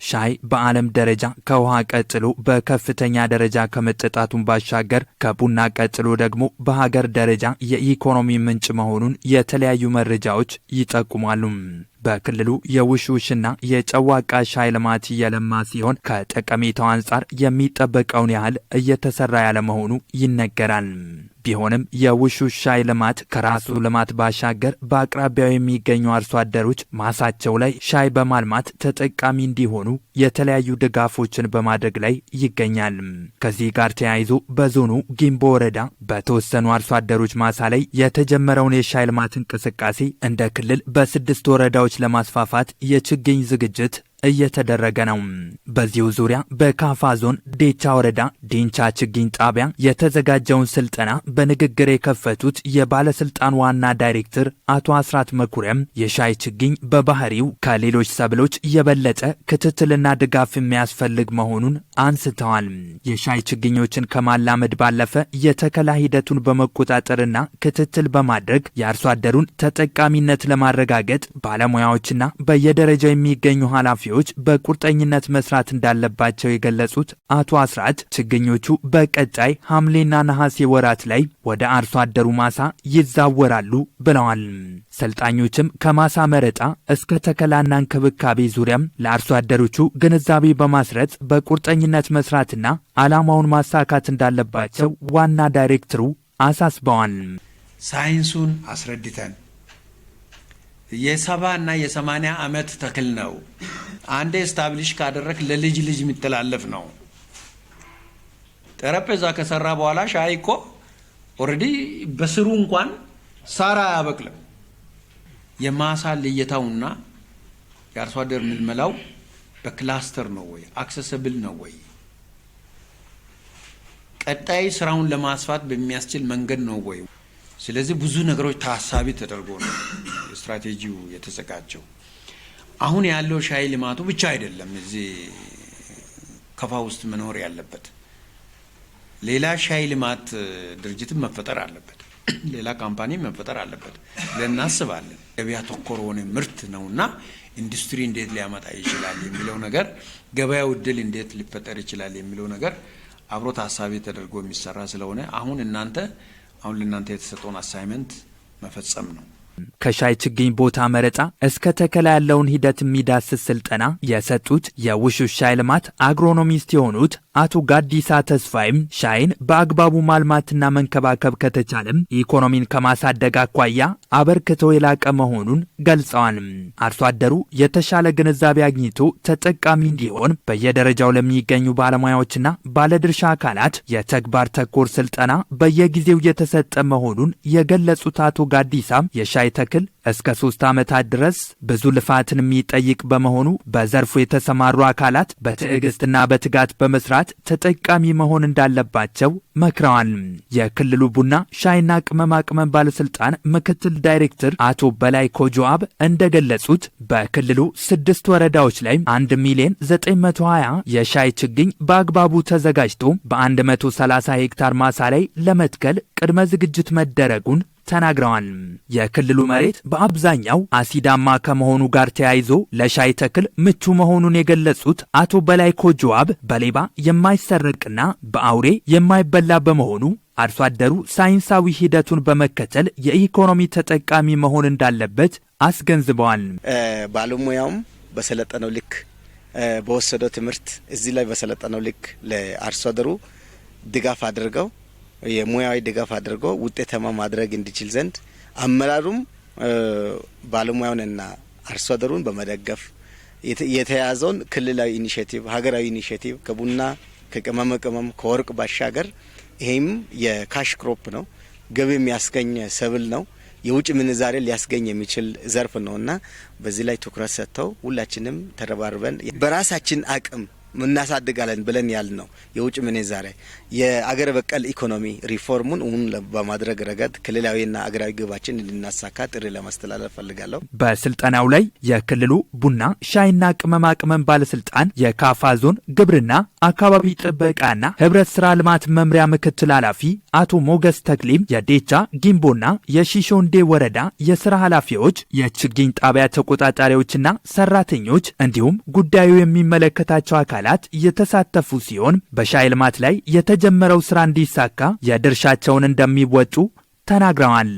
ሻይ በዓለም ደረጃ ከውሃ ቀጥሎ በከፍተኛ ደረጃ ከመጠጣቱን ባሻገር ከቡና ቀጥሎ ደግሞ በሀገር ደረጃ የኢኮኖሚ ምንጭ መሆኑን የተለያዩ መረጃዎች ይጠቁማሉ። በክልሉ የውሽውሽና የጨዋቃ ሻይ ልማት እየለማ ሲሆን ከጠቀሜታው አንጻር የሚጠበቀውን ያህል እየተሰራ ያለ መሆኑ ይነገራል። ቢሆንም የውሽውሽ ሻይ ልማት ከራሱ ልማት ባሻገር በአቅራቢያው የሚገኙ አርሶ አደሮች ማሳቸው ላይ ሻይ በማልማት ተጠቃሚ እንዲሆኑ የተለያዩ ድጋፎችን በማድረግ ላይ ይገኛል። ከዚህ ጋር ተያይዞ በዞኑ ጊምቦ ወረዳ በተወሰኑ አርሶ አደሮች ማሳ ላይ የተጀመረውን የሻይ ልማት እንቅስቃሴ እንደ ክልል በ6 ወረዳዎች ለማስፋፋት የችግኝ ዝግጅት እየተደረገ ነው። በዚሁ ዙሪያ በካፋ ዞን ዴቻ ወረዳ ዲንቻ ችግኝ ጣቢያ የተዘጋጀውን ስልጠና በንግግር የከፈቱት የባለስልጣን ዋና ዳይሬክተር አቶ አስራት መኩሪያም የሻይ ችግኝ በባህሪው ከሌሎች ሰብሎች የበለጠ ክትትልና ድጋፍ የሚያስፈልግ መሆኑን አንስተዋል። የሻይ ችግኞችን ከማላመድ ባለፈ የተከላ ሂደቱን በመቆጣጠርና ክትትል በማድረግ የአርሶ አደሩን ተጠቃሚነት ለማረጋገጥ ባለሙያዎችና በየደረጃው የሚገኙ ኃላፊዎች በቁርጠኝነት መስራት እንዳለባቸው የገለጹት አቶ አስራት ችግኞቹ በቀጣይ ሐምሌና ነሐሴ ወራት ላይ ወደ አርሶ አደሩ ማሳ ይዛወራሉ ብለዋል። ሰልጣኞችም ከማሳ መረጣ እስከ ተከላና እንክብካቤ ዙሪያም ለአርሶ አደሮቹ ግንዛቤ በማስረጽ በቁርጠኝነት መስራትና ዓላማውን ማሳካት እንዳለባቸው ዋና ዳይሬክተሩ አሳስበዋል። ሳይንሱን አስረድተን የ70 እና የ80 ዓመት ተክል ነው። አንዴ ስታብሊሽ ካደረክ ለልጅ ልጅ የሚተላለፍ ነው። ጠረጴዛ ከሰራ በኋላ ሻይ እኮ ኦሬዲ በስሩ እንኳን ሳራ ያበቅልም። የማሳ ልየታውና የአርሶ አደር ምልመላው በክላስተር ነው ወይ አክሰሰብል ነው ወይ ቀጣይ ስራውን ለማስፋት በሚያስችል መንገድ ነው ወይ? ስለዚህ ብዙ ነገሮች ታሳቢ ተደርጎ ነው ስትራቴጂው የተዘጋጀው። አሁን ያለው ሻይ ልማቱ ብቻ አይደለም እዚህ ከፋ ውስጥ መኖር ያለበት። ሌላ ሻይ ልማት ድርጅትም መፈጠር አለበት፣ ሌላ ካምፓኒ መፈጠር አለበት ብለን እናስባለን። ገበያ ተኮር ሆነ ምርት ነውና ኢንዱስትሪ እንዴት ሊያመጣ ይችላል የሚለው ነገር፣ ገበያው ዕድል እንዴት ሊፈጠር ይችላል የሚለው ነገር አብሮ ታሳቢ ተደርጎ የሚሰራ ስለሆነ አሁን ለእናንተ የተሰጠውን አሳይመንት መፈጸም ነው። ከሻይ ችግኝ ቦታ መረጣ እስከ ተከላ ያለውን ሂደት የሚዳስስ ስልጠና የሰጡት የውሽውሽ ሻይ ልማት አግሮኖሚስት የሆኑት አቶ ጋዲሳ ተስፋይም ሻይን በአግባቡ ማልማትና መንከባከብ ከተቻለም ኢኮኖሚን ከማሳደግ አኳያ አበርክቶ የላቀ መሆኑን ገልጸዋል። አርሶ አደሩ የተሻለ ግንዛቤ አግኝቶ ተጠቃሚ እንዲሆን በየደረጃው ለሚገኙ ባለሙያዎችና ባለድርሻ አካላት የተግባር ተኮር ስልጠና በየጊዜው የተሰጠ መሆኑን የገለጹት አቶ ጋዲሳም የሻይ ተክል እስከ 3 ዓመታት ድረስ ብዙ ልፋትን የሚጠይቅ በመሆኑ በዘርፉ የተሰማሩ አካላት በትዕግስትና በትጋት በመስራት ተጠቃሚ መሆን እንዳለባቸው መክረዋል። የክልሉ ቡና ሻይና ቅመማ ቅመም ባለስልጣን ምክትል ዳይሬክተር አቶ በላይ ኮጆአብ እንደገለጹት በክልሉ 6 ወረዳዎች ላይ 1,920,000 የሻይ ችግኝ በአግባቡ ተዘጋጅቶ በ130 ሄክታር ማሳ ላይ ለመትከል ቅድመ ዝግጅት መደረጉን ተናግረዋል። የክልሉ መሬት በአብዛኛው አሲዳማ ከመሆኑ ጋር ተያይዞ ለሻይ ተክል ምቹ መሆኑን የገለጹት አቶ በላይ ኮጆአብ በሌባ የማይሰረቅና በአውሬ የማይበላ በመሆኑ አርሶ አደሩ ሳይንሳዊ ሂደቱን በመከተል የኢኮኖሚ ተጠቃሚ መሆን እንዳለበት አስገንዝበዋል። ባለሙያውም በሰለጠነው ልክ በወሰደው ትምህርት እዚህ ላይ በሰለጠነው ልክ ለአርሶ አደሩ ድጋፍ አድርገው የሙያዊ ድጋፍ አድርገው ውጤታማ ማድረግ እንዲችል ዘንድ አመራሩም ባለሙያውንና አርሶ አደሩን በመደገፍ የተያዘውን ክልላዊ ኢኒሼቲቭ፣ ሀገራዊ ኢኒሼቲቭ ከቡና ከቅመማ ቅመም ከወርቅ ባሻገር ይሄም የካሽ ክሮፕ ነው፣ ገቢ የሚያስገኝ ሰብል ነው፣ የውጭ ምንዛሬ ሊያስገኝ የሚችል ዘርፍ ነውና በዚህ ላይ ትኩረት ሰጥተው ሁላችንም ተረባርበን በራሳችን አቅም እናሳድጋለን ብለን ያልነው የውጭ ምንዛሬ የአገር በቀል ኢኮኖሚ ሪፎርሙን በማድረግ ረገድ ክልላዊና አገራዊ ግባችን እንድናሳካ ጥሪ ለማስተላለፍ ፈልጋለሁ። በስልጠናው ላይ የክልሉ ቡና ሻይና ቅመማ ቅመም ባለስልጣን የካፋ ዞን ግብርና አካባቢ ጥበቃና ህብረት ስራ ልማት መምሪያ ምክትል ኃላፊ አቶ ሞገስ ተክሊም፣ የዴቻ ጊምቦና የሺሾንዴ ወረዳ የስራ ኃላፊዎች፣ የችግኝ ጣቢያ ተቆጣጣሪዎችና ሰራተኞች እንዲሁም ጉዳዩ የሚመለከታቸው አካላት የተሳተፉ ሲሆን በሻይ ልማት ላይ የተጀመረው ስራ እንዲሳካ የድርሻቸውን እንደሚወጡ ተናግረዋል።